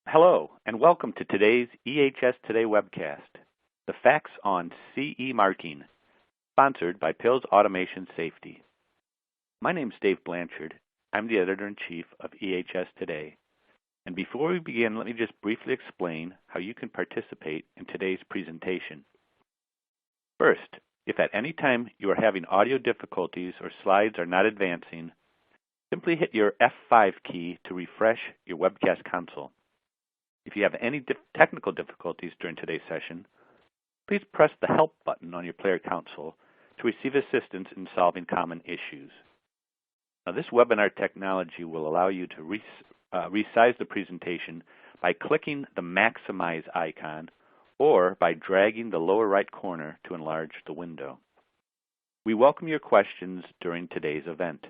Hello, and welcome to today's EHS Today webcast, The Facts on CE Marking, sponsored by PILS Automation Safety. My name is Dave Blanchard. I'm the Editor-in-Chief of EHS Today. And before we begin, let me just briefly explain how you can participate in today's presentation. First, if at any time you are having audio difficulties or slides are not advancing, simply hit your F5 key to refresh your webcast console. If you have any technical difficulties during today's session, please press the Help button on your player console to receive assistance in solving common issues. Now, this webinar technology will allow you to resize the presentation by clicking the Maximize icon or by dragging the lower right corner to enlarge the window. We welcome your questions during today's event.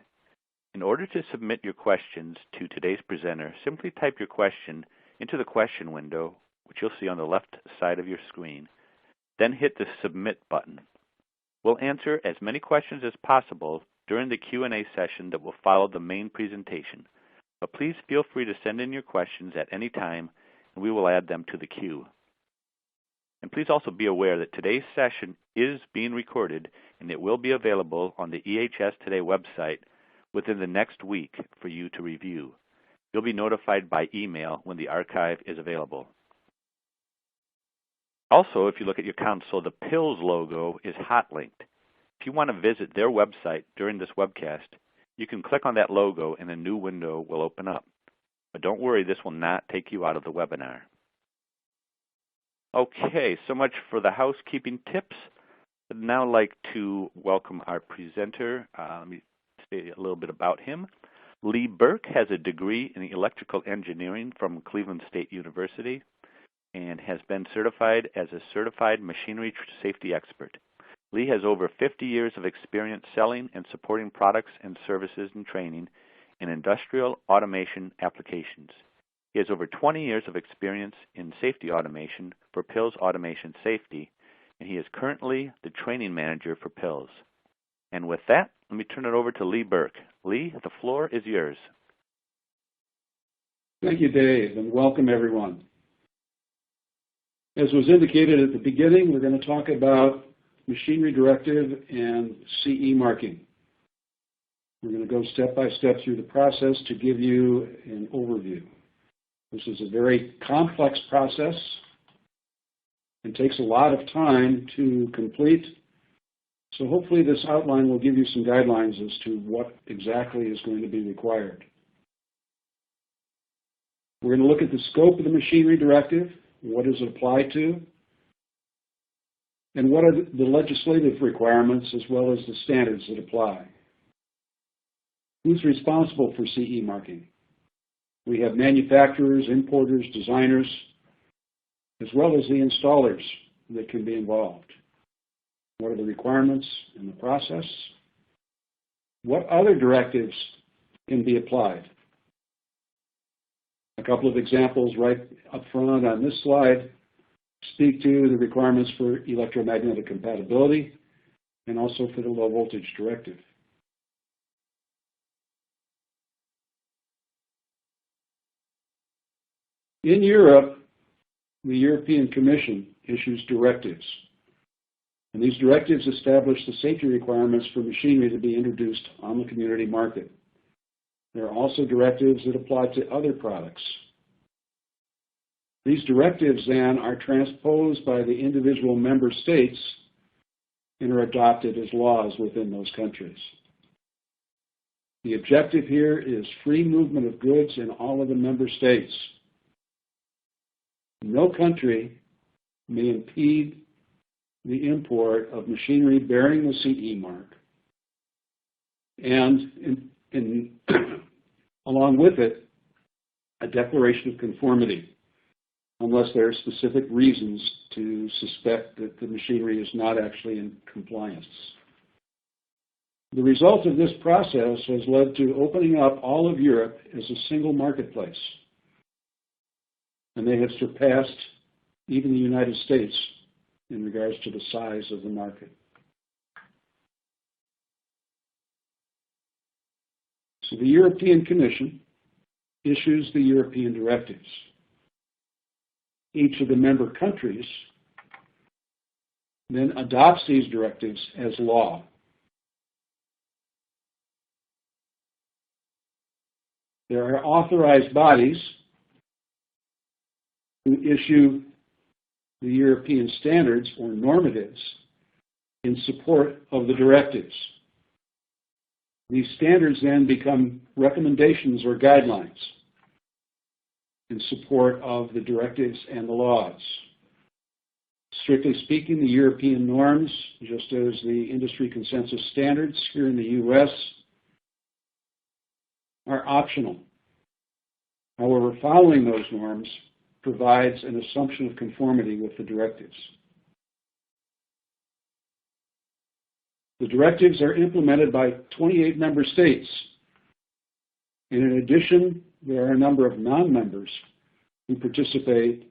In order to submit your questions to today's presenter, simply type your question into the question window, which you'll see on the left side of your screen, then hit the Submit button. We'll answer as many questions as possible during the Q&A session that will follow the main presentation, but please feel free to send in your questions at any time, and we will add them to the queue. And please also be aware that today's session is being recorded, and it will be available on the EHS Today website within the next week for you to review. You'll be notified by email when the archive is available. Also, if you look at your console, the PILS logo is hot linked. If you want to visit their website during this webcast, you can click on that logo and a new window will open up. But don't worry, this will not take you out of the webinar. Okay, so much for the housekeeping tips. I'd now like to welcome our presenter. Let me say a little bit about him. Lee Burke has a degree in electrical engineering from Cleveland State University and has been certified as a certified machinery safety expert. Lee has over 50 years of experience selling and supporting products and services and training in industrial automation applications. He has over 20 years of experience in safety automation for PILS Automation Safety, and he is currently the training manager for PILS. And with that, let me turn it over to Lee Burke. Lee, the floor is yours. Thank you, Dave, and welcome everyone. As was indicated at the beginning, we're going to talk about Machinery Directive and CE marking. We're going to go step by step through the process to give you an overview. This is a very complex process and takes a lot of time to complete. So hopefully this outline will give you some guidelines as to what exactly is going to be required. We're going to look at the scope of the Machinery Directive, what does it apply to, and what are the legislative requirements as well as the standards that apply. Who's responsible for CE marking? We have manufacturers, importers, designers, as well as the installers that can be involved. What are the requirements in the process? What other directives can be applied? A couple of examples right up front on this slide speak to the requirements for electromagnetic compatibility and also for the low voltage directive. In Europe, the European Commission issues directives. And these directives establish the safety requirements for machinery to be introduced on the community market. There are also directives that apply to other products. These directives then are transposed by the individual member states and are adopted as laws within those countries. The objective here is free movement of goods in all of the member states. No country may impede the import of machinery bearing the CE mark, and along with it, a declaration of conformity, unless there are specific reasons to suspect that the machinery is not actually in compliance. The result of this process has led to opening up all of Europe as a single marketplace, and they have surpassed even the United States in regards to the size of the market. So the European Commission issues the European directives. each of the member countries then adopts these directives as law. There are authorized bodies who issue the European standards or normatives in support of the directives. These standards then become recommendations or guidelines in support of the directives and the laws. Strictly speaking, the European norms, just as the industry consensus standards here in the U.S., are optional. However, following those norms provides an assumption of conformity with the directives. The directives are implemented by 28 member states. And in addition, there are a number of non-members who participate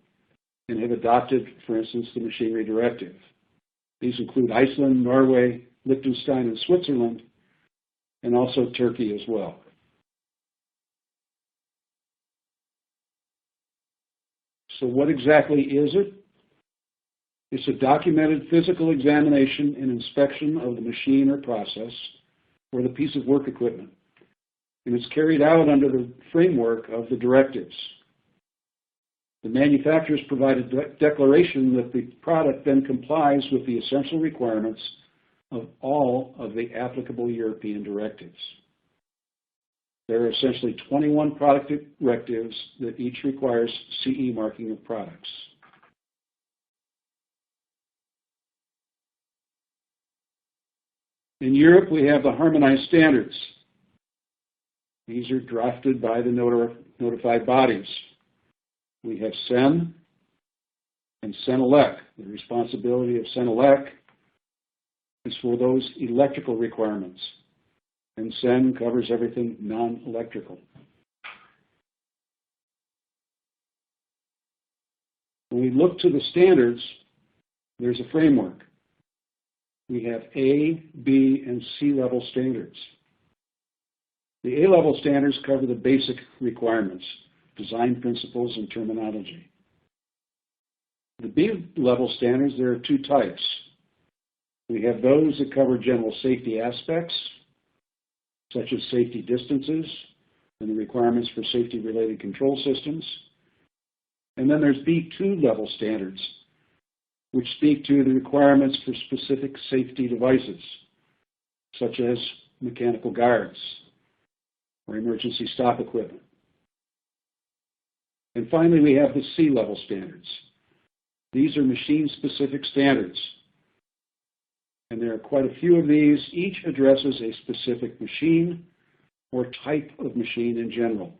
and have adopted, for instance, the Machinery Directive. These include Iceland, Norway, Liechtenstein, and Switzerland, and also Turkey as well. So what exactly is it? It's a documented physical examination and inspection of the machine or process or the piece of work equipment. And it's carried out under the framework of the directives. The manufacturers provide a declaration that the product then complies with the essential requirements of all of the applicable European directives. There are essentially 21 product directives that each requires CE marking of products. In Europe, we have the harmonized standards. These are drafted by the notified bodies. We have SEN and SENELEC. The responsibility of SENELEC is for those electrical requirements, and SEN covers everything non-electrical. When we look to the standards, there's a framework. We have A, B, and C level standards. The A level standards cover the basic requirements, design principles, and terminology. The B level standards, there are two types. We have those that cover general safety aspects, such as safety distances and the requirements for safety-related control systems. And then there's B2 level standards, which speak to the requirements for specific safety devices, such as mechanical guards or emergency stop equipment. And finally, we have the C-level standards. These are machine-specific standards. And there are quite a few of these. Each addresses a specific machine or type of machine in general.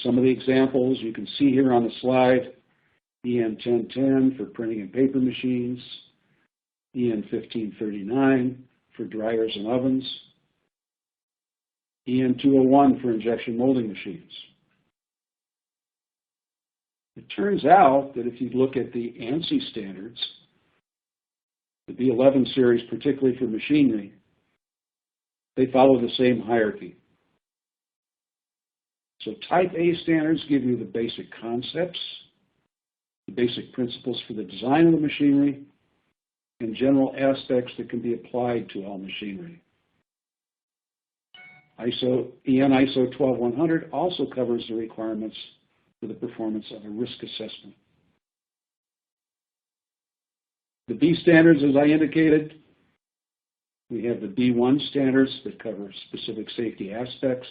Some of the examples you can see here on the slide: EN 1010 for printing and paper machines, EN 1539 for dryers and ovens, EN 201 for injection molding machines. It turns out that if you look at the ANSI standards, the B11 series, particularly for machinery, they follow the same hierarchy. So Type A standards give you the basic concepts, the basic principles for the design of the machinery, and general aspects that can be applied to all machinery. EN ISO 12100 also covers the requirements for the performance of a risk assessment. The B standards, as I indicated, we have the B1 standards that cover specific safety aspects,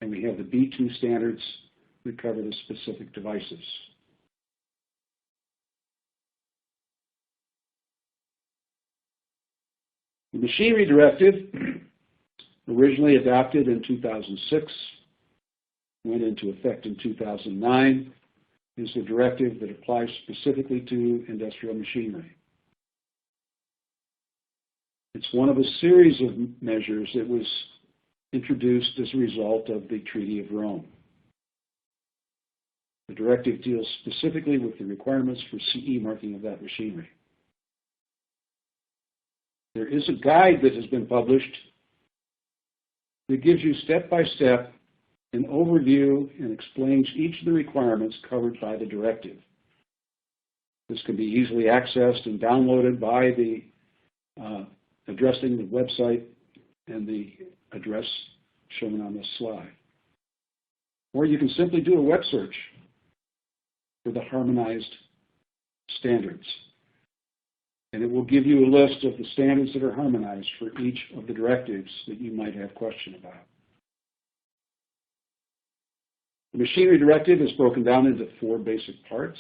and we have the B2 standards that cover the specific devices. The Machinery Directive, originally adopted in 2006, went into effect in 2009, is the directive that applies specifically to industrial machinery. It's one of a series of measures that was introduced as a result of the Treaty of Rome. The directive deals specifically with the requirements for CE marking of that machinery. There is a guide that has been published that gives you step-by-step an overview and explains each of the requirements covered by the directive. This can be easily accessed and downloaded by the addressing the website and the address shown on this slide. Or you can simply do a web search for the harmonized standards. And it will give you a list of the standards that are harmonized for each of the directives that you might have question about. The Machinery Directive is broken down into 4 basic parts.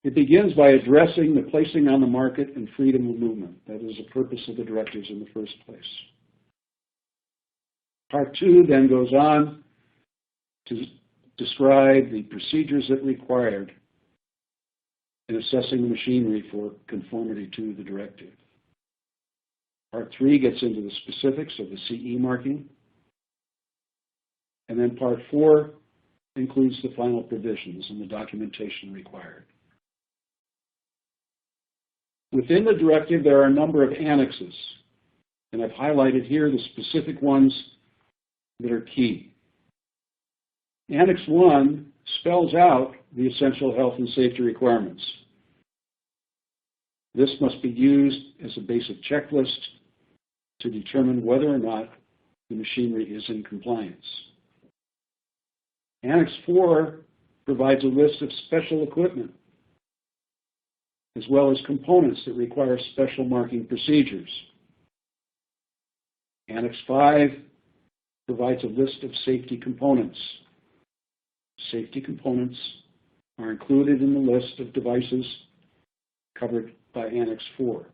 It begins by addressing the placing on the market and freedom of movement. That is the purpose of the directives in the first place. Part 2 then goes on to describe the procedures that are required in assessing the machinery for conformity to the directive. Part 3 gets into the specifics of the CE marking. And then Part 4 includes the final provisions and the documentation required. Within the directive, there are a number of annexes, and I've highlighted here the specific ones that are key. Annex 1 spells out the essential health and safety requirements. This must be used as a basic checklist to determine whether or not the machinery is in compliance. Annex 4 provides a list of special equipment, as well as components that require special marking procedures. Annex 5 provides a list of safety components. Safety components are included in the list of devices covered by Annex 4.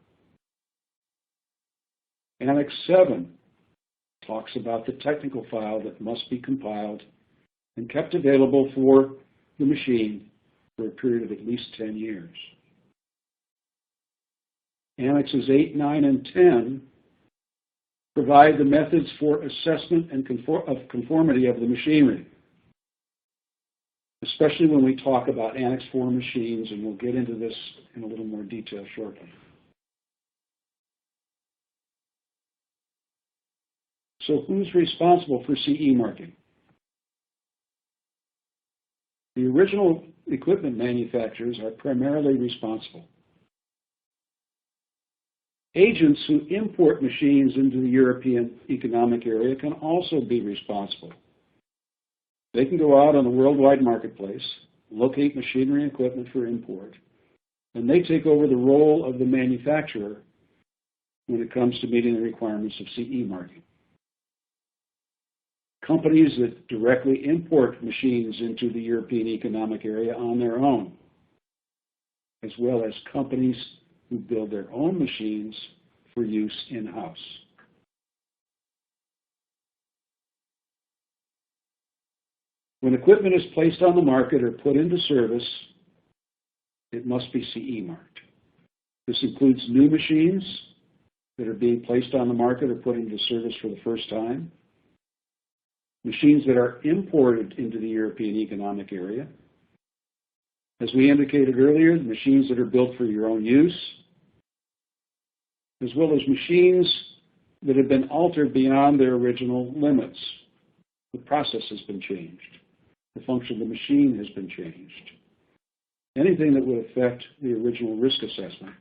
Annex 7 talks about the technical file that must be compiled and kept available for the machine for a period of at least 10 years. Annexes 8, 9, and 10 provide the methods for assessment and conformity of the machinery, especially when we talk about Annex 4 machines, and we'll get into this in a little more detail shortly. So who's responsible for CE marking? The original equipment manufacturers are primarily responsible. Agents who import machines into the European Economic Area can also be responsible. They can go out on the worldwide marketplace, locate machinery and equipment for import, and they take over the role of the manufacturer when it comes to meeting the requirements of CE marking. Companies that directly import machines into the European Economic Area on their own, as well as companies who build their own machines for use in-house. When equipment is placed on the market or put into service, it must be CE marked. This includes new machines that are being placed on the market or put into service for the first time, machines that are imported into the European Economic Area. As we indicated earlier, the machines that are built for your own use, as well as machines that have been altered beyond their original limits. The process has been changed. The function of the machine has been changed. Anything that would affect the original risk assessment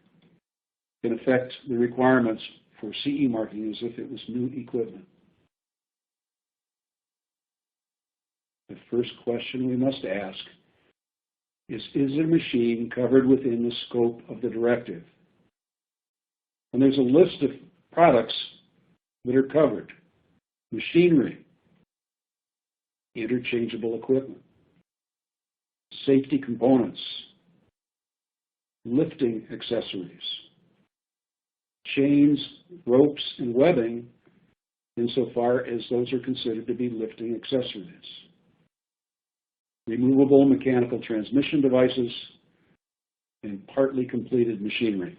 can affect the requirements for CE marking as if it was new equipment. The first question we must ask is a machine covered within the scope of the directive? And there's a list of products that are covered. Machinery, interchangeable equipment, safety components, lifting accessories, chains, ropes, and webbing, insofar as those are considered to be lifting accessories, removable mechanical transmission devices, and partly completed machinery.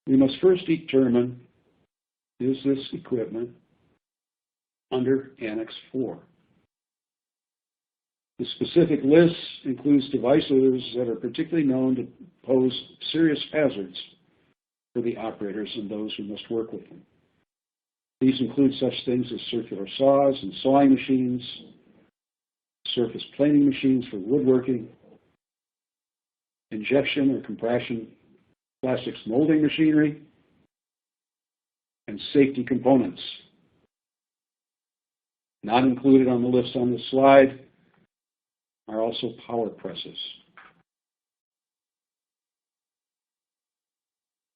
We must first determine, is this equipment under Annex 4? The specific list includes devices that are particularly known to pose serious hazards for the operators and those who must work with them. These include such things as circular saws and sawing machines, surface planing machines for woodworking, injection or compression plastics molding machinery, and safety components. Not included on the list on this slide are also power presses.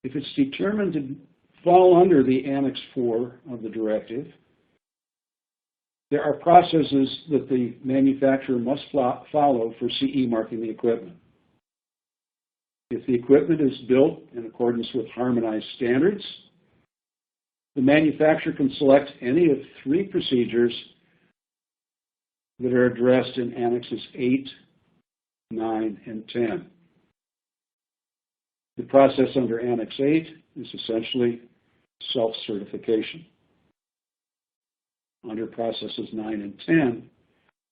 If it's determined to fall under the Annex 4 of the directive, there are processes that the manufacturer must follow for CE marking the equipment. If the equipment is built in accordance with harmonized standards, the manufacturer can select any of 3 procedures that are addressed in Annexes 8, 9, and 10. The process under Annex 8 is essentially self-certification. Under processes 9 and 10,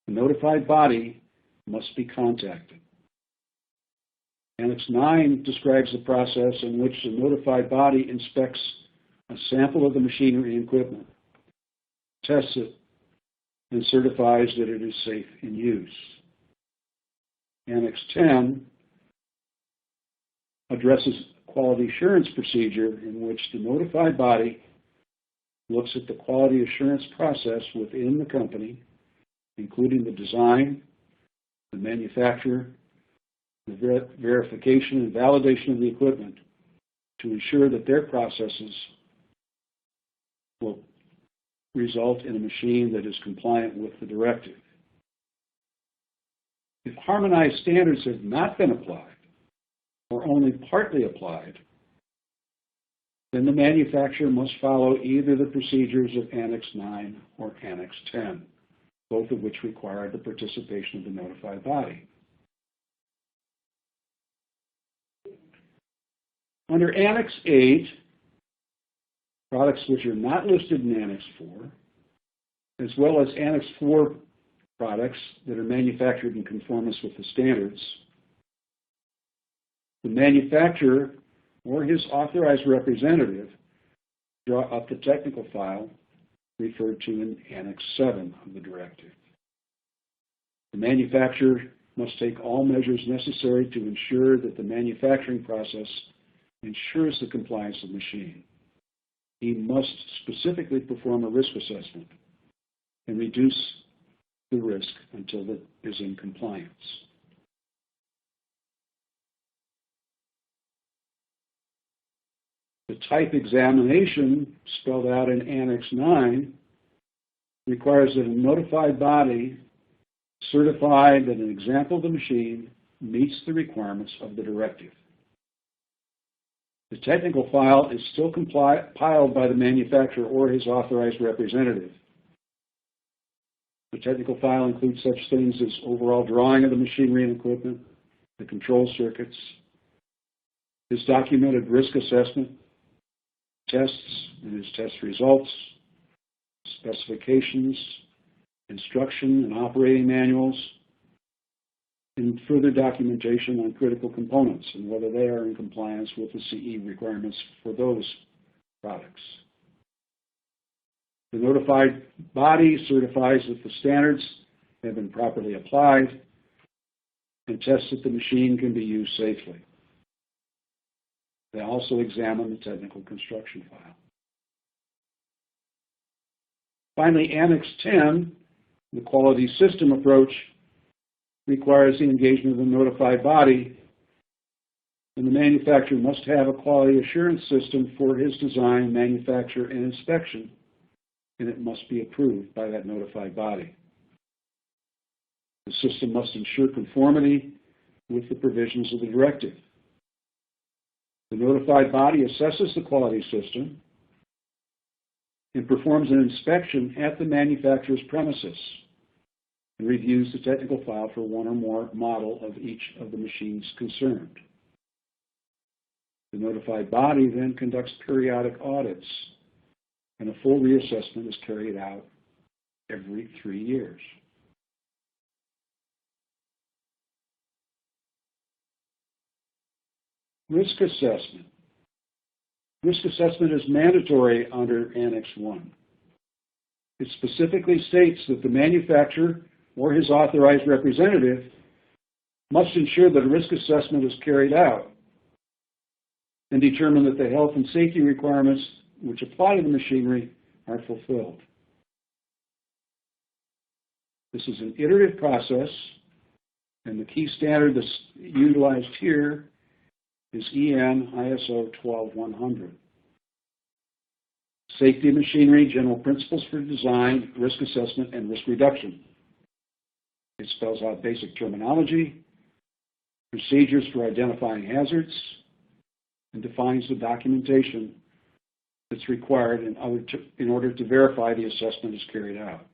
the notified body must be contacted. Annex 9 describes the process in which the notified body inspects a sample of the machinery and equipment, tests it, and certifies that it is safe in use. Annex 10 addresses quality assurance procedure in which the notified body looks at the quality assurance process within the company, including the design, the manufacture, the verification and validation of the equipment to ensure that their processes will result in a machine that is compliant with the directive. If harmonized standards have not been applied, or only partly applied, then the manufacturer must follow either the procedures of Annex 9 or Annex 10, both of which require the participation of the notified body. Under Annex 8, products which are not listed in Annex 4, as well as Annex 4 products that are manufactured in conformance with the standards, the manufacturer or his authorized representative draw up the technical file referred to in Annex 7 of the directive. The manufacturer must take all measures necessary to ensure that the manufacturing process ensures the compliance of the machine. He must specifically perform a risk assessment and reduce the risk until it is in compliance. The type examination spelled out in Annex 9 requires that a notified body certify that an example of the machine meets the requirements of the directive. The technical file is still compiled by the manufacturer or his authorized representative. The technical file includes such things as overall drawing of the machinery and equipment, the control circuits, his documented risk assessment, tests and his test results, specifications, instruction and operating manuals, and further documentation on critical components and whether they are in compliance with the CE requirements for those products. The notified body certifies that the standards have been properly applied and tests that the machine can be used safely. They also examine the technical construction file. Finally, Annex 10, the quality system approach, requires the engagement of the notified body, and the manufacturer must have a quality assurance system for his design, manufacture, and inspection, and it must be approved by that notified body. The system must ensure conformity with the provisions of the directive. The notified body assesses the quality system and performs an inspection at the manufacturer's premises and reviews the technical file for one or more model of each of the machines concerned. The notified body then conducts periodic audits, and a full reassessment is carried out every 3 years. Risk assessment. Risk assessment is mandatory under Annex 1. It specifically states that the manufacturer or his authorized representative must ensure that a risk assessment is carried out and determine that the health and safety requirements which apply to the machinery are fulfilled. This is an iterative process, and the key standard that's utilized here is EN ISO 12100. Safety of machinery, general principles for design, risk assessment, and risk reduction. It spells out basic terminology, procedures for identifying hazards, and defines the documentation that's required in order to verify the assessment is carried out.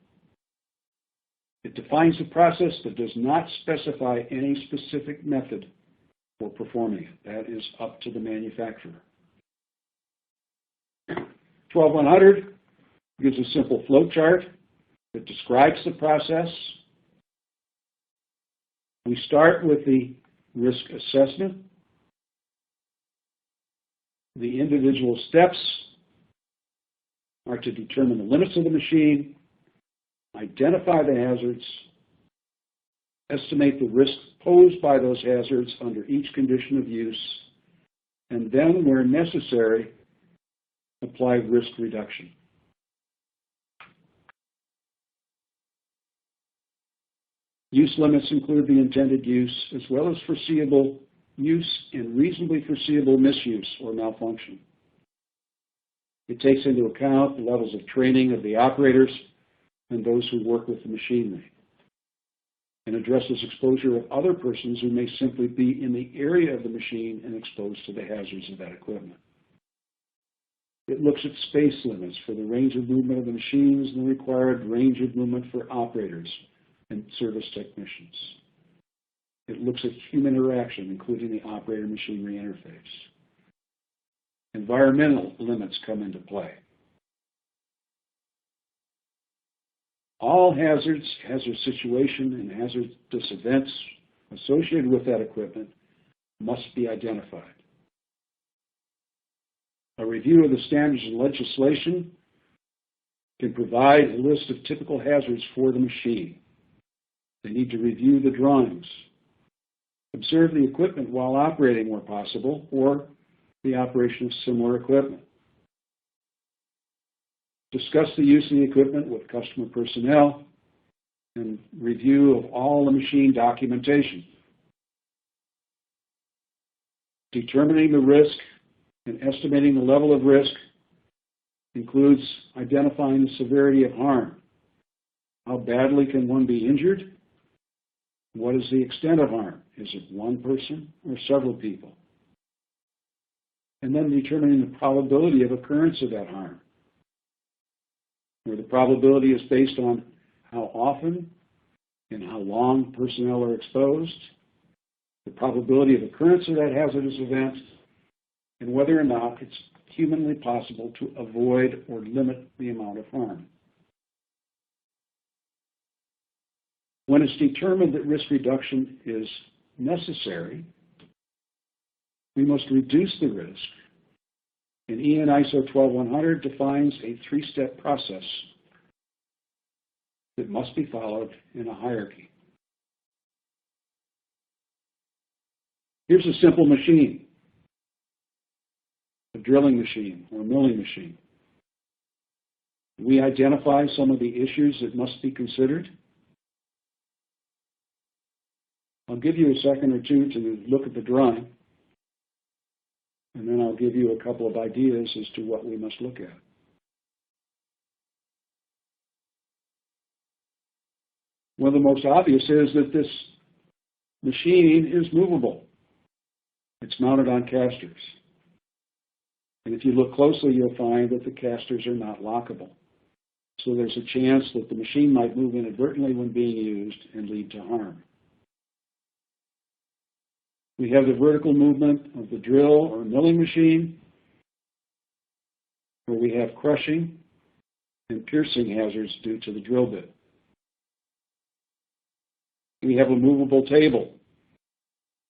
It defines the process but does not specify any specific method for performing it. That is up to the manufacturer. 12100 gives a simple flow chart that describes the process. We start with the risk assessment. The individual steps are to determine the limits of the machine, identify the hazards, estimate the risk posed by those hazards under each condition of use, and then, where necessary, apply risk reduction. Use limits include the intended use as well as foreseeable use and reasonably foreseeable misuse or malfunction. It takes into account the levels of training of the operators and those who work with the machinery, and addresses exposure of other persons who may simply be in the area of the machine and exposed to the hazards of that equipment. It looks at space limits for the range of movement of the machines and the required range of movement for operators and service technicians. It looks at human interaction, including the operator-machinery interface. Environmental limits come into play. All hazards, hazard situation, and hazardous events associated with that equipment must be identified. A review of the standards and legislation can provide a list of typical hazards for the machine. They need to review the drawings, observe the equipment while operating where possible, or the operation of similar equipment. Discuss the use of the equipment with customer personnel, and review of all the machine documentation. Determining the risk and estimating the level of risk includes identifying the severity of harm. How badly can one be injured? What is the extent of harm? Is it one person or several people? And then determining the probability of occurrence of that harm, where the probability is based on how often and how long personnel are exposed, the probability of occurrence of that hazardous event, and whether or not it's humanly possible to avoid or limit the amount of harm. When it's determined that risk reduction is necessary, we must reduce the risk. And EN ISO 12100 defines a three-step process that must be followed in a hierarchy. Here's a simple machine, a drilling machine or a milling machine. We identify some of the issues that must be considered. I'll give you a second or two to look at the drawing, and then I'll give you a couple of ideas as to what we must look at. One of the most obvious is that this machine is movable. It's mounted on casters. And if you look closely, you'll find that the casters are not lockable. So there's a chance that the machine might move inadvertently when being used and lead to harm. We have the vertical movement of the drill or milling machine, where we have crushing and piercing hazards due to the drill bit. We have a movable table,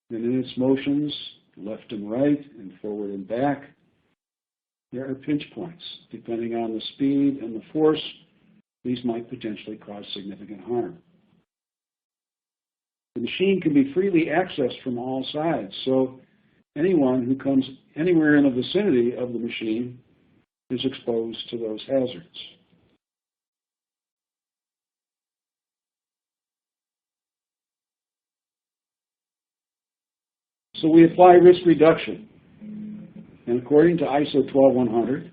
and in its motions, left and right, and forward and back. There are pinch points. Depending on the speed and the force, these might potentially cause significant harm. The machine can be freely accessed from all sides, so anyone who comes anywhere in the vicinity of the machine is exposed to those hazards. So we apply risk reduction. And according to ISO 12100,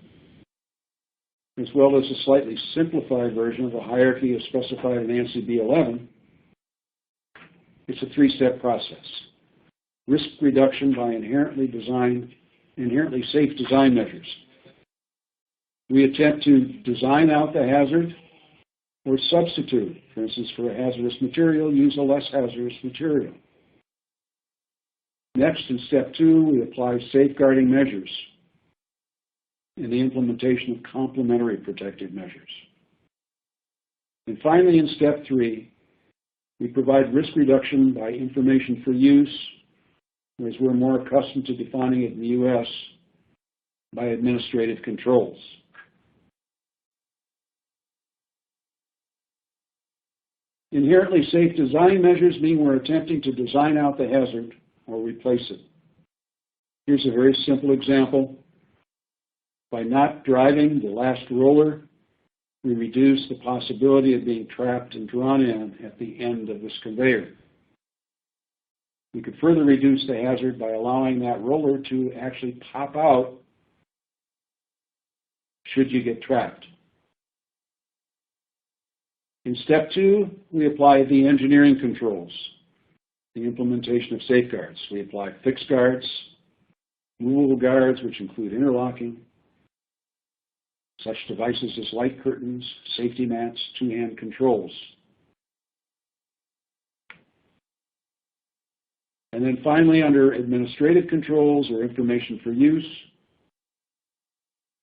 as well as a slightly simplified version of the hierarchy as specified in ANSI B11, it's a three-step process. Risk reduction by inherently safe design measures. We attempt to design out the hazard or substitute. For instance, for a hazardous material, use a less hazardous material. Next, in step 2, we apply safeguarding measures and the implementation of complementary protective measures. And finally, in step 3, we provide risk reduction by information for use, whereas we're more accustomed to defining it in the U.S. by administrative controls. Inherently safe design measures mean we're attempting to design out the hazard or replace it. Here's a very simple example. By not driving the last roller, we reduce the possibility of being trapped and drawn in at the end of this conveyor. We could further reduce the hazard by allowing that roller to actually pop out should you get trapped. In step 2, we apply the engineering controls, the implementation of safeguards. We apply fixed guards, movable guards, which include interlocking, such devices as light curtains, safety mats, two-hand controls. And then finally, under administrative controls or information for use,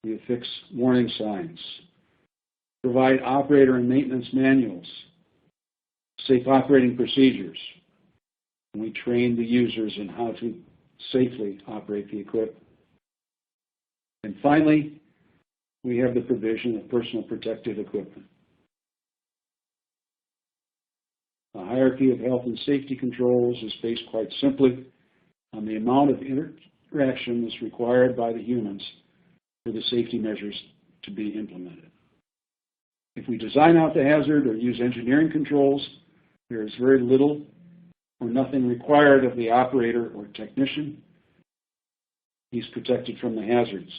we affix warning signs, provide operator and maintenance manuals, safe operating procedures, and we train the users in how to safely operate the equipment. And finally, we have the provision of personal protective equipment. The hierarchy of health and safety controls is based quite simply on the amount of interaction that's required by the humans for the safety measures to be implemented. If we design out the hazard or use engineering controls, there is very little or nothing required of the operator or technician. He's protected from the hazards.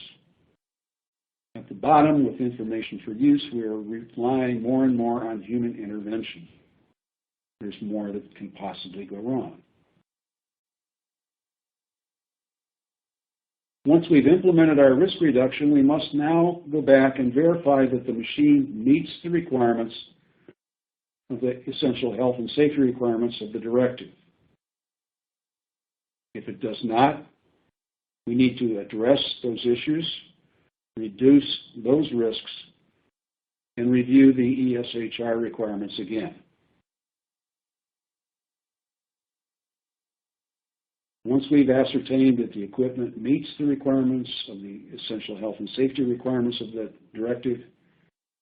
At the bottom, with information for use, we are relying more and more on human intervention. There's more that can possibly go wrong. Once we've implemented our risk reduction, we must now go back and verify that the machine meets the requirements of the essential health and safety requirements of the directive. If it does not, we need to address those issues, reduce those risks, and review the ESHR requirements again. Once we've ascertained that the equipment meets the requirements of the essential health and safety requirements of the directive,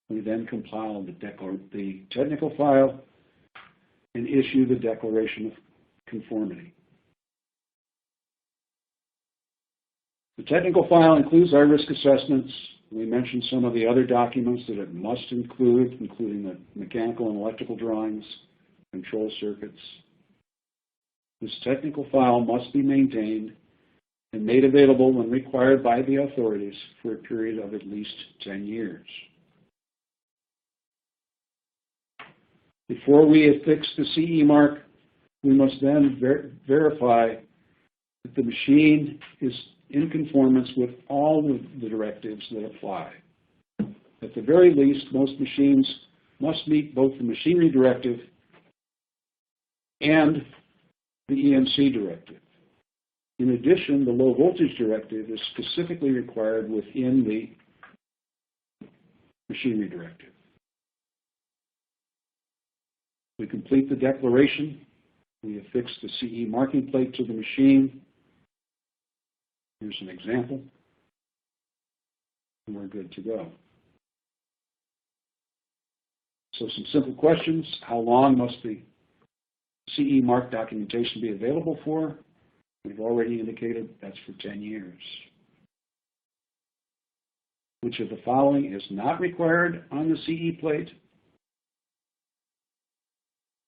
we then compile the technical file and issue the declaration of conformity. The technical file includes our risk assessments. We mentioned some of the other documents that it must include, including the mechanical and electrical drawings, control circuits. This technical file must be maintained and made available when required by the authorities for a period of at least 10 years. Before we affix the CE mark, we must then verify that the machine is in conformance with all of the directives that apply. At the very least, most machines must meet both the Machinery Directive and the EMC Directive. In addition, the Low Voltage Directive is specifically required within the Machinery Directive. We complete the declaration. We affix the CE marking plate to the machine. Here's an example, and we're good to go. So some simple questions. How long must the CE mark documentation be available for? We've already indicated that's for 10 years. Which of the following is not required on the CE plate?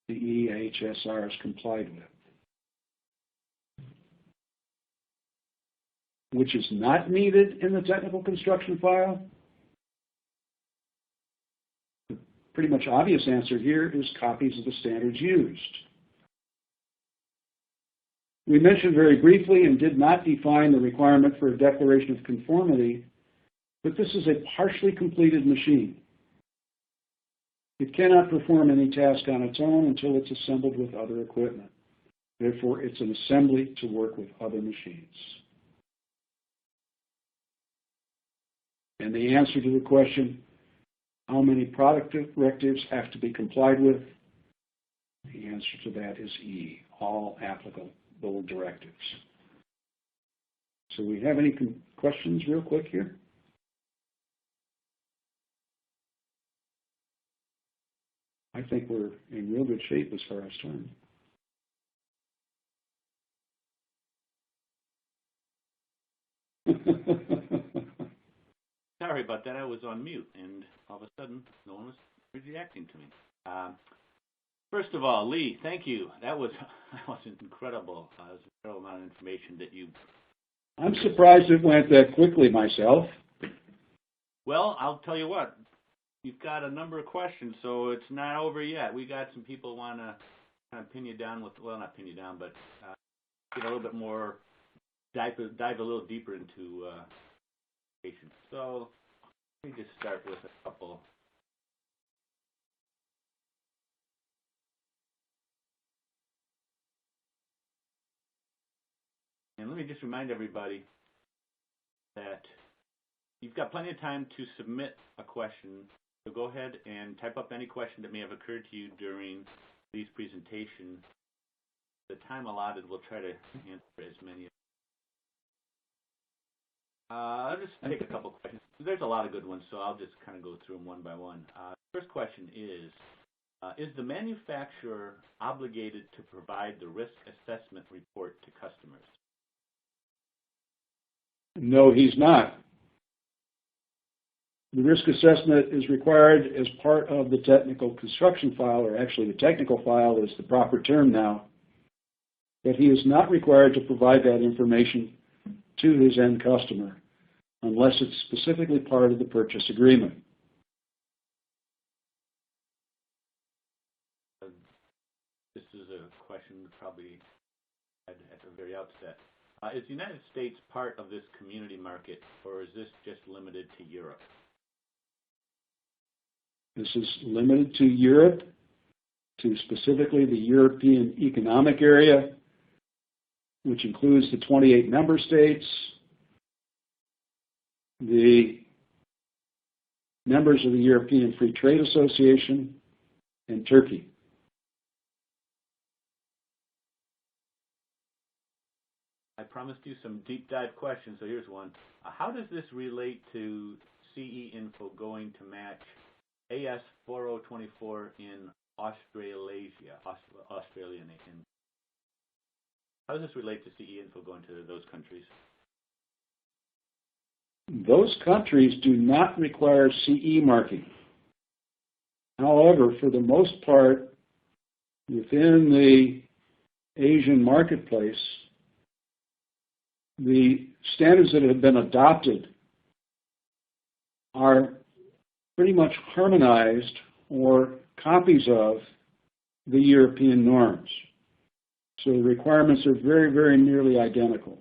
The EHSR is complied with. Which is not needed in the technical construction file? The pretty much obvious answer here is copies of the standards used. We mentioned very briefly and did not define the requirement for a declaration of conformity, but this is a partially completed machine. It cannot perform any task on its own until it's assembled with other equipment. Therefore, it's an assembly to work with other machines. And the answer to the question, how many product directives have to be complied with? The answer to that is E, all applicable directives. So we have any questions real quick here? I think we're in real good shape as far as time. Sorry about that. I was on mute, and all of a sudden, no one was reacting to me. First of all, Lee, thank you. That was incredible. It was an incredible amount of information that you... I'm surprised it went that quickly myself. Well, I'll tell you what. You've got a number of questions, so it's not over yet. We got some people want to kind of pin you down with, well, not pin you down, but get a little bit more, dive a little deeper into patients. So let me just start with a couple. And let me just remind everybody that you've got plenty of time to submit a question. So go ahead and type up any question that may have occurred to you during these presentations. The time allotted, we'll try to answer as many. I'll just take a couple questions. There's a lot of good ones, so I'll just kind of go through them one by one. First question is the manufacturer obligated to provide the risk assessment report to customers? No, he's not. The risk assessment is required as part of the technical construction file, or actually the technical file is the proper term now, but he is not required to provide that information to his end customer unless it's specifically part of the purchase agreement. This is a question probably at the very outset. Is the United States part of this community market, or is this just limited to Europe? This is limited to Europe, to specifically the European Economic Area, which includes the 28 member states, the members of the European Free Trade Association, and Turkey. I promised you some deep dive questions, so here's one. How does this relate to CE info going to match AS 4024 in Australasia? How does this relate to CE info going to those countries? Those countries do not require CE marking. However, for the most part, within the Asian marketplace, the standards that have been adopted are pretty much harmonized or copies of the European norms. So the requirements are very, very nearly identical.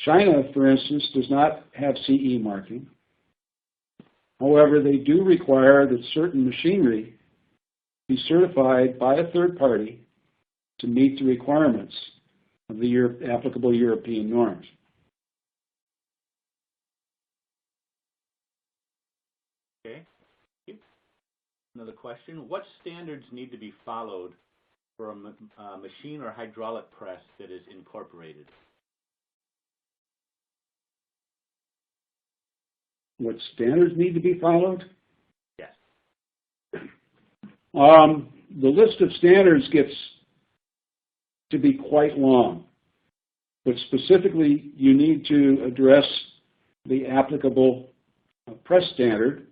China, for instance, does not have CE marking. However, they do require that certain machinery be certified by a third party to meet the requirements of the applicable European norms. Okay. Another question. What standards need to be followed for a machine or hydraulic press that is incorporated? What standards need to be followed? Yes. The list of standards gets to be quite long, but specifically you need to address the applicable press standard,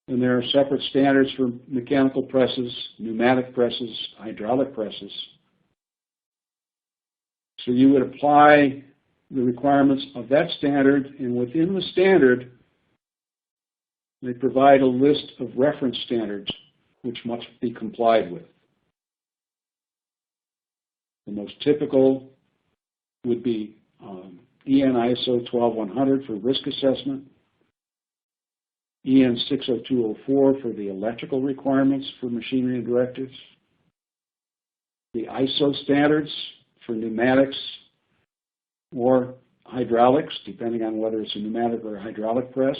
and there are separate standards for mechanical presses, pneumatic presses, hydraulic presses. So you would apply the requirements of that standard, and within the standard, they provide a list of reference standards which must be complied with. The most typical would be EN ISO 12100 for risk assessment, EN 60204 for the electrical requirements for machinery and directives, the ISO standards for pneumatics or hydraulics, depending on whether it's a pneumatic or a hydraulic press.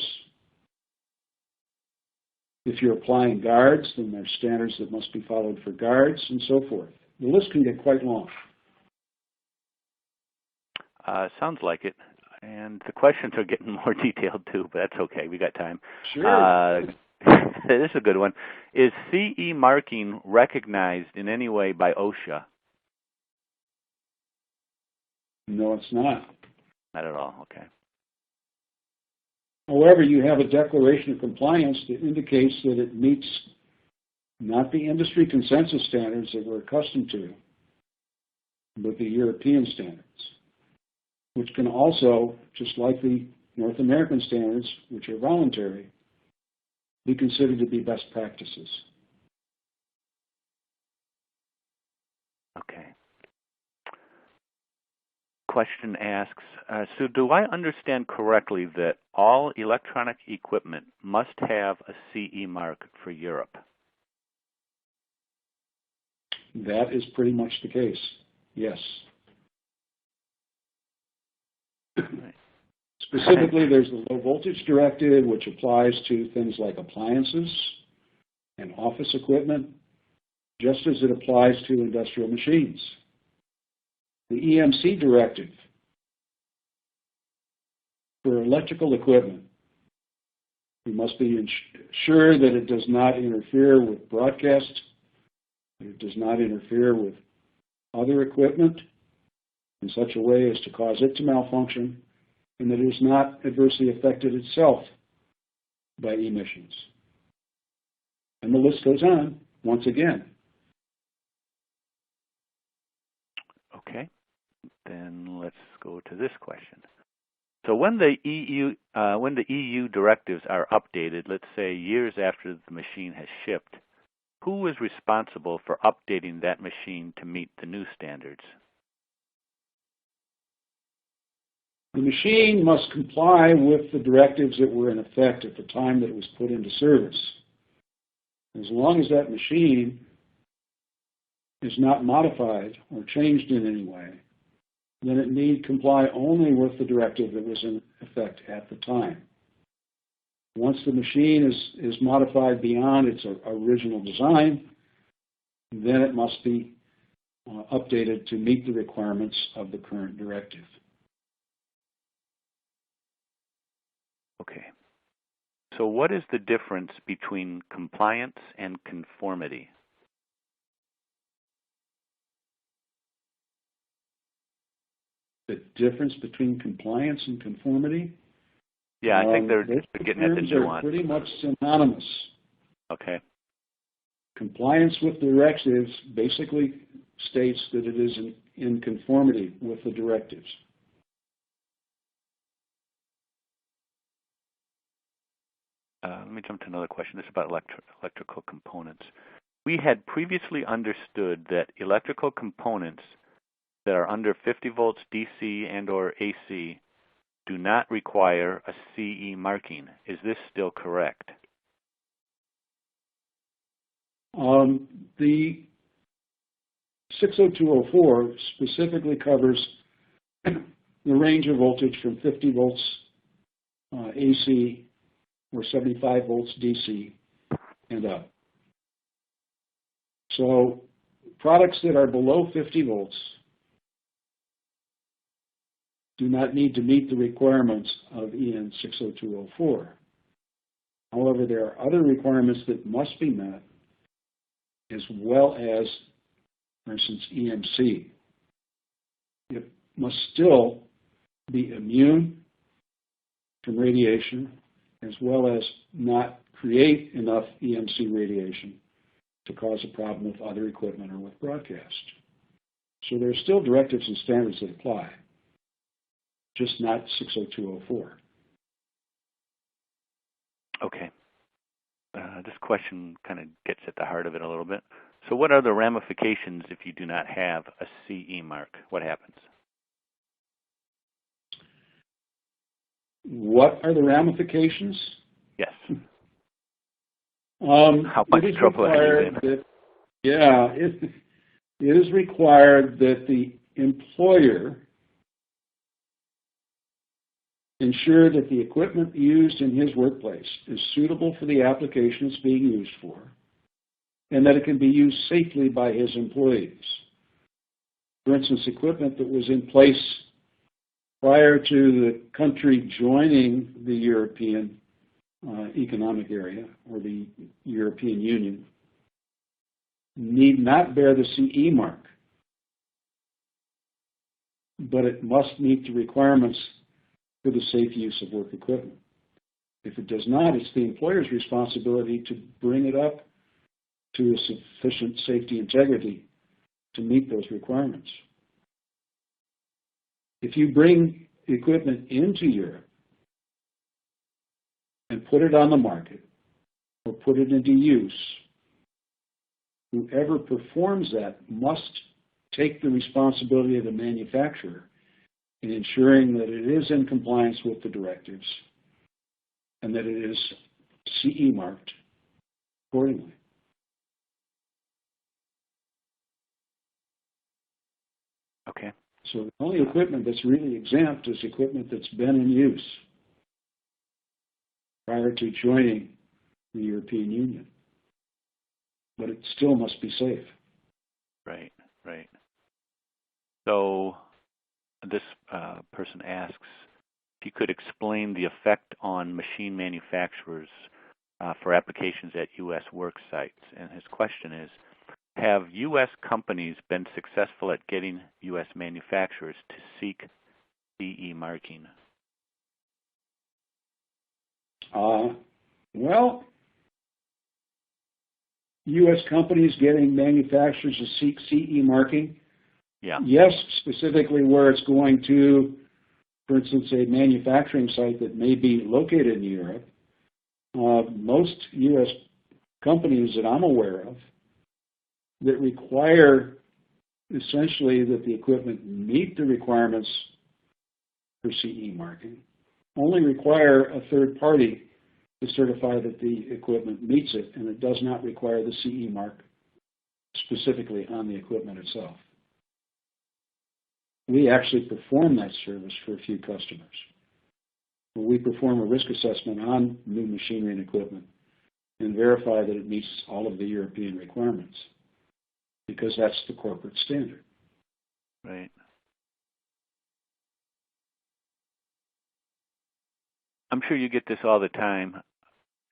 If you're applying guards, then there's standards that must be followed for guards and so forth. The list can get quite long. Sounds like it. And the questions are getting more detailed too, but that's okay. We got time. Sure. This is a good one. Is CE marking recognized in any way by OSHA? No, it's not. Not at all. Okay. However, you have a declaration of compliance that indicates that it meets not the industry consensus standards that we're accustomed to, but the European standards, which can also, just like the North American standards, which are voluntary, be considered to be best practices. Okay. Question asks, so do I understand correctly that all electronic equipment must have a CE mark for Europe? That is pretty much the case, yes. Right. Specifically, there's the low voltage directive, which applies to things like appliances and office equipment, just as it applies to industrial machines. The EMC directive for electrical equipment, we must be sure that it does not interfere with broadcast, that it does not interfere with other equipment in such a way as to cause it to malfunction, and that it is not adversely affected itself by emissions. And the list goes on once again. Okay. Then let's go to this question. So when the EU directives are updated, let's say years after the machine has shipped, who is responsible for updating that machine to meet the new standards? The machine must comply with the directives that were in effect at the time that it was put into service. As long as that machine is not modified or changed in any way, then it need comply only with the directive that was in effect at the time. Once the machine is modified beyond its original design, then it must be updated to meet the requirements of the current directive. Okay. So what is the difference between compliance and conformity? The difference between compliance and conformity? Yeah, I think they're getting at the nuance. Are pretty much synonymous. Okay. Compliance with directives basically states that it is in conformity with the directives. Let me jump to another question. This is about electrical components. We had previously understood that electrical components that are under 50 volts DC and or AC do not require a CE marking. Is this still correct? The 60204 specifically covers the range of voltage from 50 volts AC or 75 volts DC and up. So products that are below 50 volts do not need to meet the requirements of EN 60204. However, there are other requirements that must be met, as well as, for instance, EMC. It must still be immune from radiation, as well as not create enough EMC radiation to cause a problem with other equipment or with broadcast. So there are still directives and standards that apply, just not 60204. Okay. This question kind of gets at the heart of it a little bit. So what are the ramifications if you do not have a CE mark? What happens? What are the ramifications? Yes. How much trouble are you in? It is required that the employer ensure that the equipment used in his workplace is suitable for the application it's being used for, and that it can be used safely by his employees. For instance, equipment that was in place prior to the country joining the European Economic Area or the European Union need not bear the CE mark, but it must meet the requirements for the safe use of work equipment. If it does not, it's the employer's responsibility to bring it up to a sufficient safety integrity to meet those requirements. If you bring equipment into Europe and put it on the market or put it into use, whoever performs that must take the responsibility of the manufacturer in ensuring that it is in compliance with the directives and that it is CE marked accordingly. Okay. So the only equipment that's really exempt is equipment that's been in use prior to joining the European Union. But it still must be safe. Right, right. So this person asks if you could explain the effect on machine manufacturers for applications at U.S. work sites. And his question is, have U.S. companies been successful at getting U.S. manufacturers to seek CE marking? Well, U.S. companies getting manufacturers to seek CE marking? Yeah. Yes, specifically where it's going to, for instance, a manufacturing site that may be located in Europe. Most U.S. companies that I'm aware of that require essentially that the equipment meet the requirements for CE marking only require a third party to certify that the equipment meets it, and it does not require the CE mark specifically on the equipment itself. We actually perform that service for a few customers. We perform a risk assessment on new machinery and equipment and verify that it meets all of the European requirements, because that's the corporate standard. Right. I'm sure you get this all the time.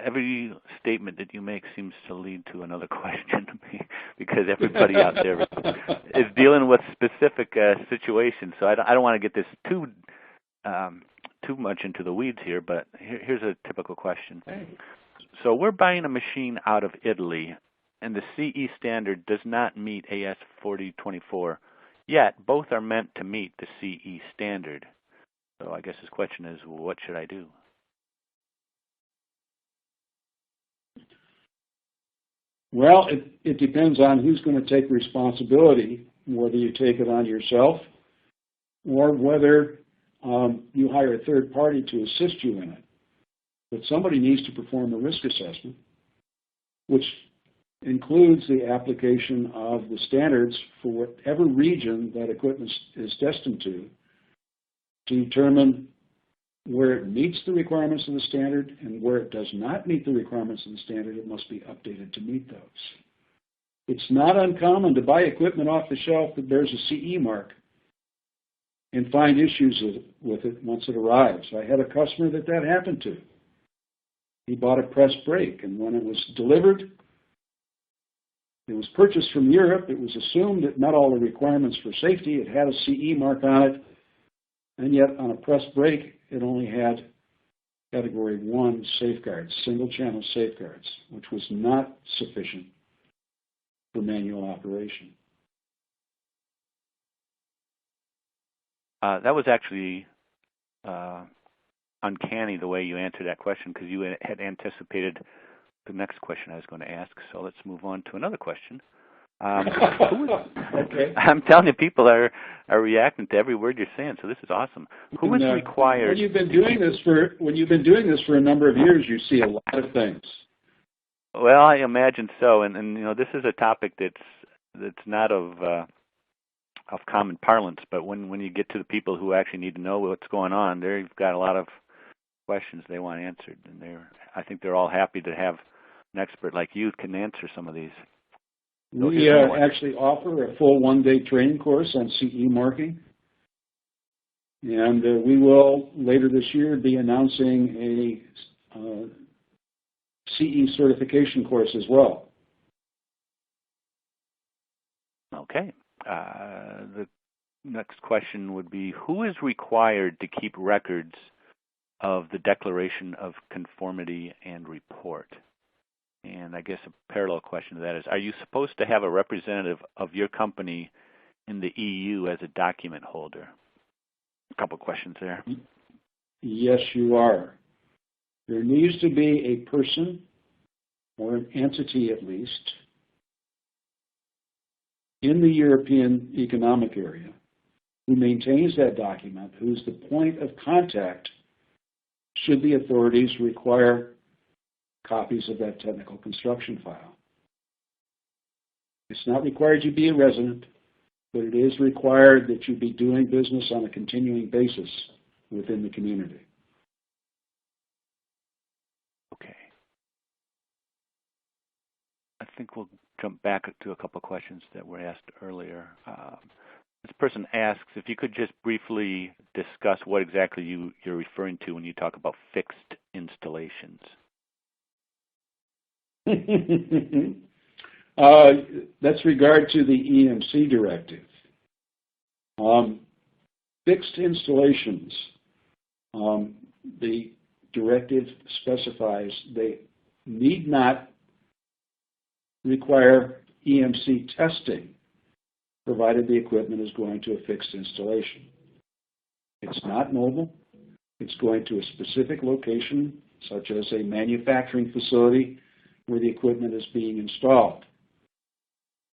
Every statement that you make seems to lead to another question to me, because everybody out there is dealing with specific situations. So I don't want to get this too much into the weeds here, but here's a typical question. Hey. So we're buying a machine out of Italy, and the CE standard does not meet AS 4024, yet both are meant to meet the CE standard. So I guess his question is, what should I do? Well, it depends on who's going to take responsibility, whether you take it on yourself or whether you hire a third party to assist you in it. But somebody needs to perform a risk assessment, which includes the application of the standards for whatever region that equipment is destined to determine where it meets the requirements of the standard, and where it does not meet the requirements of the standard, it must be updated to meet those. It's not uncommon to buy equipment off the shelf that bears a CE mark and find issues with it once it arrives. I had a customer that happened to. He bought a press brake, and when it was delivered, it was purchased from Europe. It was assumed it met all the requirements for safety. It had a CE mark on it, and yet on a press brake, it only had Category 1 safeguards, single-channel safeguards, which was not sufficient for manual operation. That was actually uncanny the way you answered that question, because you had anticipated the next question I was going to ask. So let's move on to another question. Okay. I'm telling you, people are reacting to every word you're saying, so this is awesome. Who is required? When you've been doing this for a number of years, you see a lot of things. Well, I imagine so, and you know, this is a topic that's not of common parlance, but when you get to the people who actually need to know what's going on, they've got a lot of questions they want answered, and I think they're all happy to have an expert like you can answer some of these. We actually offer a full one-day training course on CE marking, and we will later this year be announcing a CE certification course as well. Okay. The next question would be, who is required to keep records of the Declaration of Conformity and Report? And I guess a parallel question to that is, are you supposed to have a representative of your company in the EU as a document holder? A couple questions there. Yes, you are. There needs to be a person, or an entity at least, in the European Economic Area who maintains that document, who's the point of contact should the authorities require copies of that technical construction file. It's not required you be a resident, but it is required that you be doing business on a continuing basis within the community. Okay. I think we'll jump back to a couple of questions that were asked earlier. This person asks if you could just briefly discuss what exactly you're referring to when you talk about fixed installations. That's regard to the EMC directive. Fixed installations, the directive specifies they need not require EMC testing, provided the equipment is going to a fixed installation. It's not mobile. It's going to a specific location, such as a manufacturing facility where the equipment is being installed.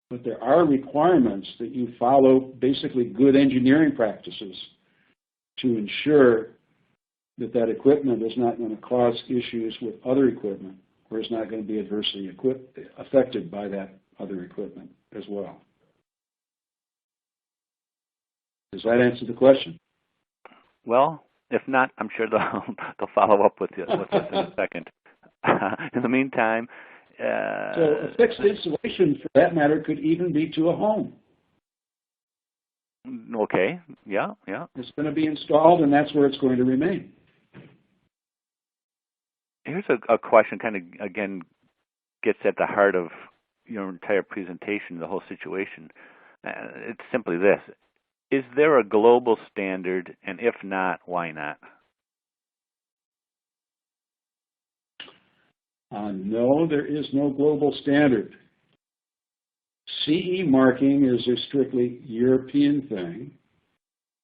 But there are requirements that you follow, basically good engineering practices, to ensure that that equipment is not going to cause issues with other equipment, or is not going to be adversely affected by that other equipment as well. Does that answer the question? Well, if not, I'm sure they'll follow up with this in a second. In the meantime, so a fixed installation, for that matter, could even be to a home. Okay. Yeah. It's going to be installed, and that's where it's going to remain. Here's a question, kind of again gets at the heart of your entire presentation, the whole situation. It's simply this: is there a global standard, and if not, why not? No, there is no global standard. CE marking is a strictly European thing,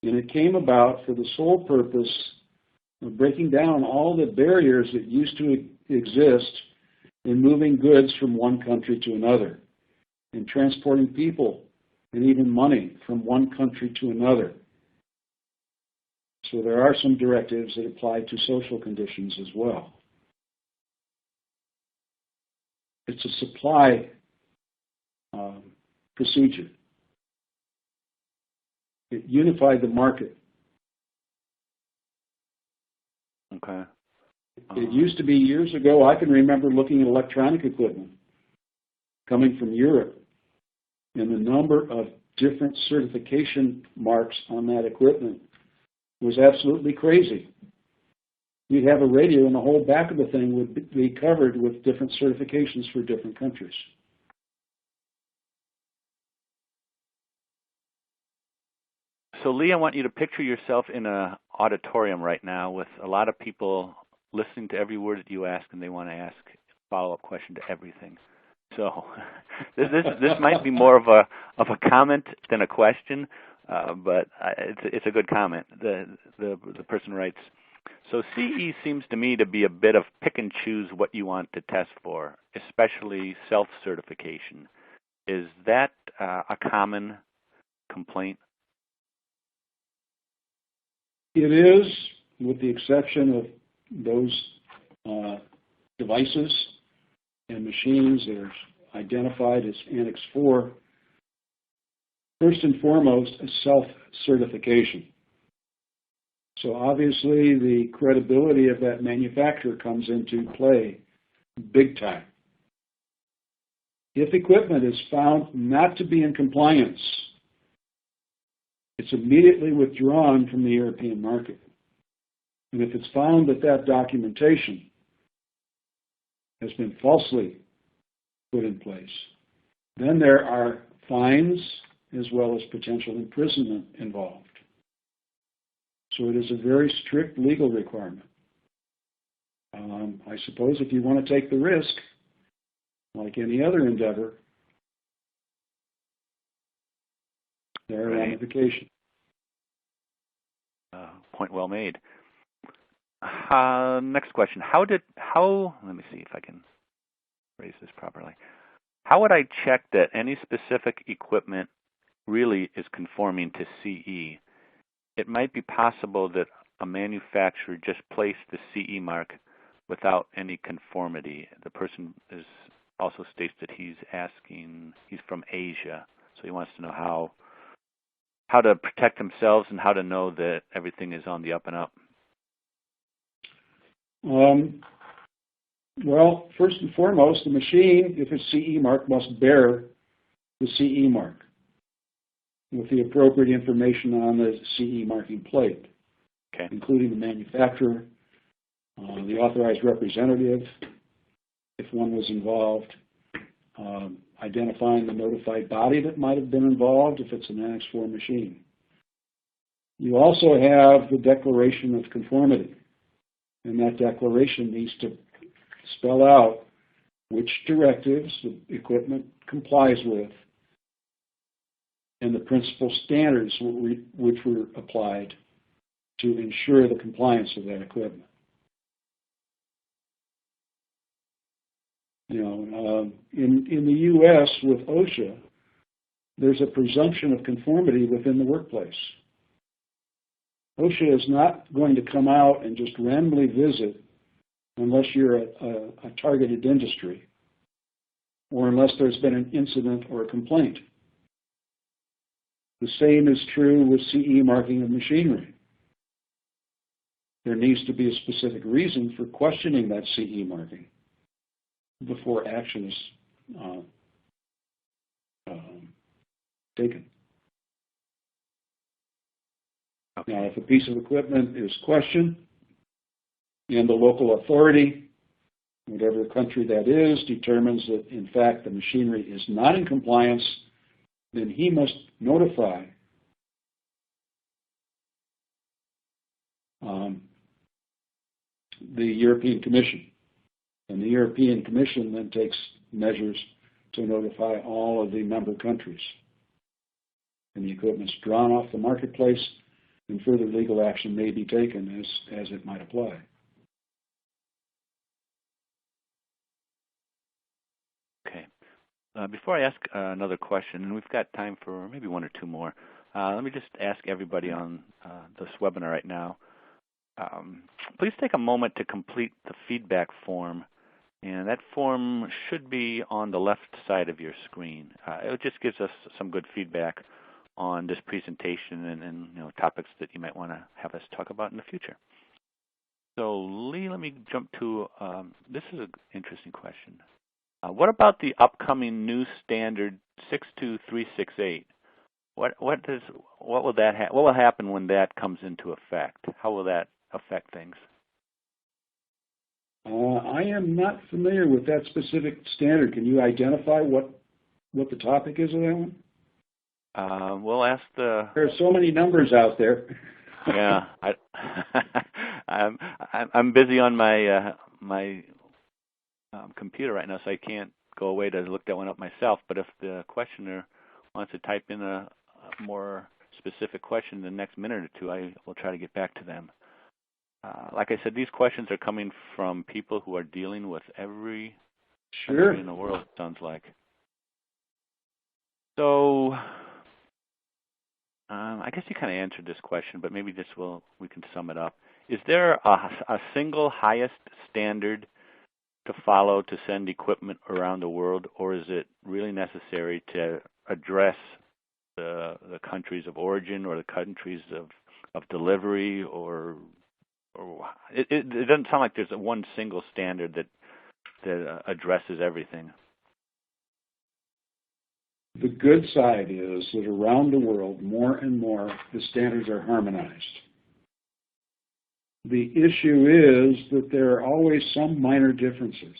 and it came about for the sole purpose of breaking down all the barriers that used to exist in moving goods from one country to another, and transporting people and even money from one country to another. So there are some directives that apply to social conditions as well. It's a supply procedure. It unified the market. Okay. It used to be years ago, I can remember looking at electronic equipment coming from Europe, and the number of different certification marks on that equipment was absolutely crazy. You'd have a radio and the whole back of the thing would be covered with different certifications for different countries. So Lee, I want you to picture yourself in an auditorium right now with a lot of people listening to every word that you ask, and they want to ask a follow-up question to everything. So this might be more of a comment than a question, but it's a good comment. The person writes, so CE seems to me to be a bit of pick and choose what you want to test for, especially self-certification. Is that a common complaint? It is, with the exception of those devices and machines that are identified as Annex 4. First and foremost, a self-certification. So obviously the credibility of that manufacturer comes into play big time. If equipment is found not to be in compliance, it's immediately withdrawn from the European market. And if it's found that that documentation has been falsely put in place, then there are fines as well as potential imprisonment involved. So it is a very strict legal requirement. I suppose if you want to take the risk, like any other endeavor, there are ramifications. Point well made. Next question. Let me see if I can phrase this properly. How would I check that any specific equipment really is conforming to CE? It might be possible that a manufacturer just placed the CE mark without any conformity. The person also states that he's from Asia, so he wants to know how to protect themselves and how to know that everything is on the up and up. Well, first and foremost, the machine, if it's CE marked, must bear the CE mark with the appropriate information on the CE marking plate, okay, including the manufacturer, the authorized representative, if one was involved, identifying the notified body that might have been involved if it's an Annex 4 machine. You also have the declaration of conformity, and that declaration needs to spell out which directives the equipment complies with and the principal standards which were applied to ensure the compliance of that equipment. You know, in the U.S. with OSHA, there's a presumption of conformity within the workplace. OSHA is not going to come out and just randomly visit unless you're a targeted industry or unless there's been an incident or a complaint. The same is true with CE marking of machinery. There needs to be a specific reason for questioning that CE marking before action is taken. Okay. Now, if a piece of equipment is questioned and the local authority, whatever country that is, determines that, in fact, the machinery is not in compliance, then he must notify the European Commission. And the European Commission then takes measures to notify all of the member countries. And the equipment's drawn off the marketplace, and further legal action may be taken as it might apply. Okay. Before I ask another question, and we've got time for maybe one or two more, let me just ask everybody on this webinar right now, please take a moment to complete the feedback form, and that form should be on the left side of your screen. It just gives us some good feedback on this presentation and topics that you might want to have us talk about in the future. So Lee, let me jump to, this is an interesting question. What about the upcoming new standard 62368? what will that what will happen when that comes into effect? How will that affect things? I am not familiar with that specific standard. Can you identify what the topic is of that one? We'll ask the. There are so many numbers out there. Yeah, I'm busy on my computer right now, so I can't go away to look that one up myself. But if the questioner wants to type in a more specific question in the next minute or two, I will try to get back to them. Like I said, these questions are coming from people who are dealing with every country in the world, it sounds like. So I guess you kind of answered this question, but maybe we can sum it up. Is there a single highest standard to follow to send equipment around the world, or is it really necessary to address the countries of origin or the countries of delivery, or it doesn't sound like there's one single standard that addresses everything. The good side is that around the world, more and more, the standards are harmonized. The issue is that there are always some minor differences.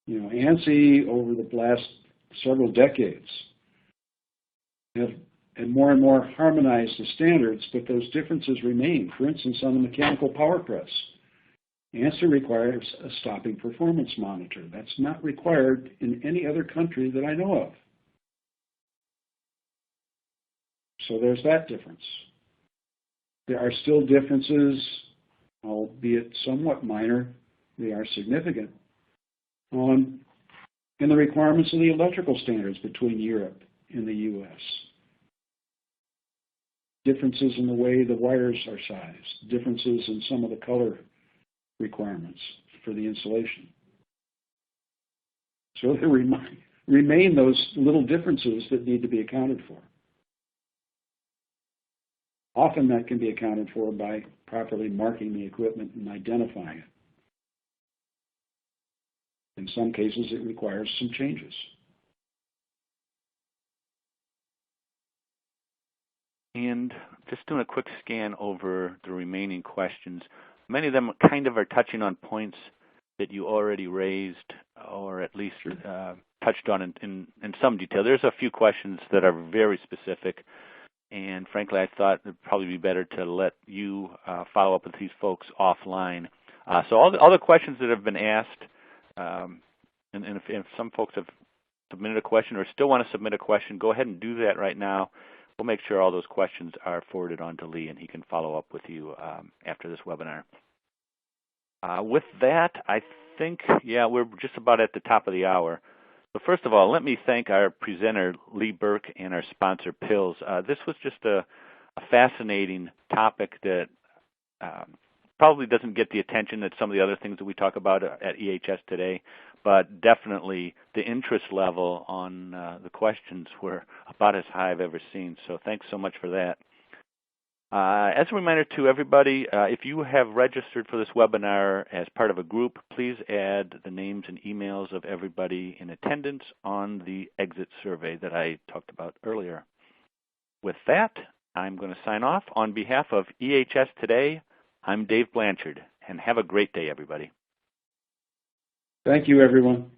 You know, ANSI over the last several decades have more and more harmonized the standards, but those differences remain. For instance, on the mechanical power press, ANSI requires a stopping performance monitor. That's not required in any other country that I know of. So there's that difference. There are still differences, albeit somewhat minor. They are significant in the requirements of the electrical standards between Europe and the U.S. Differences in the way the wires are sized, differences in some of the color requirements for the insulation. So there remain those little differences that need to be accounted for. Often that can be accounted for by properly marking the equipment and identifying it. In some cases, it requires some changes. And just doing a quick scan over the remaining questions, many of them kind of are touching on points that you already raised or at least touched on in some detail. There's a few questions that are very specific, and frankly, I thought it would probably be better to let you follow up with these folks offline. So all the questions that have been asked, and if some folks have submitted a question or still want to submit a question, go ahead and do that right now. We'll make sure all those questions are forwarded on to Lee, and he can follow up with you after this webinar. With that, I think, we're just about at the top of the hour. So first of all, let me thank our presenter, Lee Burke, and our sponsor, Pills. This was just a fascinating topic that probably doesn't get the attention that some of the other things that we talk about at EHS today, but definitely the interest level on the questions were about as high I've ever seen. So thanks so much for that. As a reminder to everybody, if you have registered for this webinar as part of a group, please add the names and emails of everybody in attendance on the exit survey that I talked about earlier. With that, I'm going to sign off. On behalf of EHS Today, I'm Dave Blanchard, and have a great day, everybody. Thank you, everyone.